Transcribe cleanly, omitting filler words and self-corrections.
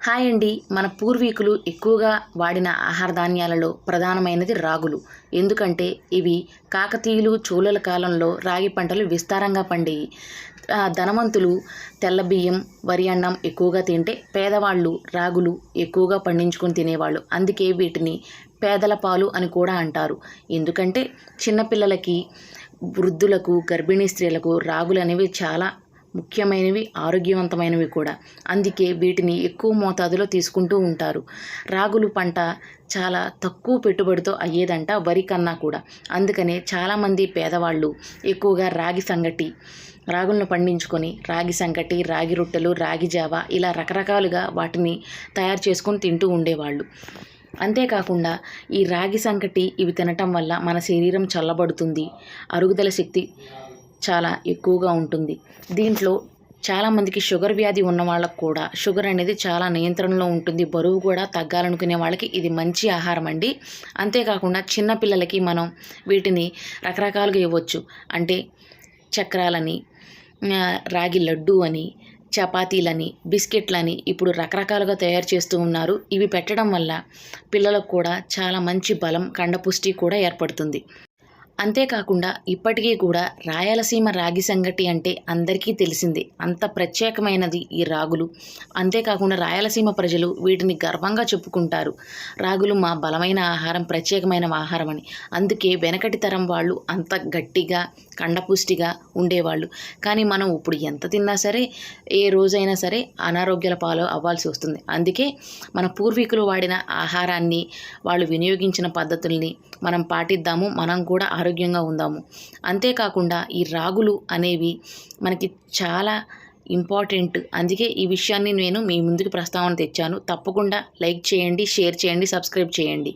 Hi అండి. మన పూర్వీకులు ఎక్కువగా వాడిన ఆహార ధాన్యాలలో ప్రధానమైనది రాగులు. ఎందుకంటే ఇవి కాకతీయులు, చోళుల కాలంలో రాగి పంటలు విస్తారంగా పండేవి. ధనవంతులు తెల్ల బియ్యం, వరి అన్నం ఎక్కువగా తింటే పేదవాళ్ళు రాగులు ఎక్కువగా పండించుకొని తినేవాళ్ళు. అందుకే వీటిని పేదల పాలు అని కూడా అంటారు. ఎందుకంటే చిన్నపిల్లలకి, వృద్ధులకు, గర్భిణీ స్త్రీలకు రాగులు అనేవి చాలా ముఖ్యమైనవి, ఆరోగ్యవంతమైనవి కూడా. అందుకే వీటిని ఎక్కువ మోతాదులో తీసుకుంటూ ఉంటారు. రాగులు పంట చాలా తక్కువ పెట్టుబడితో అయ్యేదంట వరి కన్నా కూడా. అందుకనే చాలామంది పేదవాళ్ళు ఎక్కువగా రాగులను పండించుకొని రాగి సంకటి, రాగి రొట్టెలు, రాగి జావ ఇలా రకరకాలుగా వాటిని తయారు చేసుకొని తింటూ ఉండేవాళ్ళు. అంతేకాకుండా ఈ రాగి సంకటి ఇవి తినటం వల్ల మన శరీరం చల్లబడుతుంది, అరుగుదల శక్తి చాలా ఎక్కువగా ఉంటుంది. దీంట్లో చాలామందికి షుగర్ వ్యాధి ఉన్న వాళ్ళకు కూడా షుగర్ అనేది చాలా నియంత్రణలో ఉంటుంది. బరువు కూడా తగ్గాలనుకునే వాళ్ళకి ఇది మంచి ఆహారం అండి. అంతేకాకుండా చిన్నపిల్లలకి మనం వీటిని రకరకాలుగా ఇవ్వచ్చు. అంటే చక్రాలని, రాగి లడ్డు అని, చపాతీలని, బిస్కెట్లని ఇప్పుడు రకరకాలుగా తయారు చేస్తూ ఉన్నారు. ఇవి పెట్టడం వల్ల పిల్లలకు కూడా చాలా మంచి బలం, కండపుష్టి కూడా ఏర్పడుతుంది. అంతేకాకుండా ఇప్పటికీ కూడా రాయలసీమ రాగి సంగటి అంటే అందరికీ తెలిసిందే. అంత ప్రత్యేకమైనది ఈ రాగులు. అంతేకాకుండా రాయలసీమ ప్రజలు వీటిని గర్వంగా చెప్పుకుంటారు. రాగులు మా బలమైన ఆహారం, ప్రత్యేకమైన ఆహారం అని. అందుకే వెనకటి తరం వాళ్ళు అంత గట్టిగా, కండపుష్టిగా ఉండేవాళ్ళు. కానీ మనం ఇప్పుడు ఎంత తిన్నా సరే, ఏ రోజైనా సరే అనారోగ్యాల పాలు అవ్వాల్సి వస్తుంది. అందుకే మన పూర్వీకులు వాడిన ఆహారాన్ని, వాళ్ళు వినియోగించిన పద్ధతుల్ని మనం పాటిద్దాము. మనం కూడా ఆరోగ్యంగా ఉందాము. అంతేకాకుండా ఈ రాగులు అనేవి మనకి చాలా ఇంపార్టెంట్. అందుకే ఈ విషయాన్ని నేను మీ ముందుకు ప్రస్తావన తెచ్చాను. తప్పకుండా లైక్ చేయండి, షేర్ చేయండి, సబ్స్క్రైబ్ చేయండి.